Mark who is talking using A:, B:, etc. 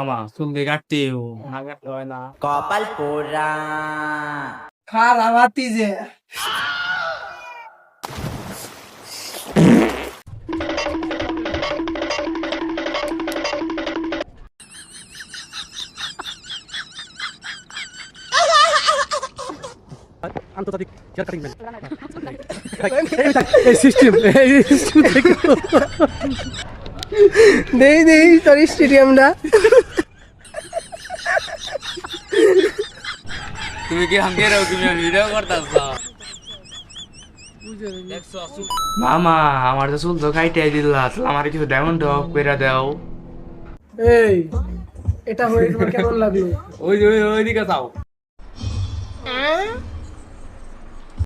A: মামা চুলকে কাটতেও না কাটতে হয় না।
B: কপাল পোড়া
C: খারাপ আতি যে
D: আন্তর্জাতিক হেয়ার কাটিং ম্যান এই সিস্টেম থেকে
C: দেই তোর স্টেডিয়ামটা
A: তুমি কি হাঙ্গে রাও তুমি ভিডিও করতাছ মামা আমার তো চুল তো কাইটাই দিলা আমার কিছু ডায়মন্ড অফ কইরা দাও।
C: এই এটা হয়ে তোমার কেমন লাগলো?
A: ওই দিকে যাও।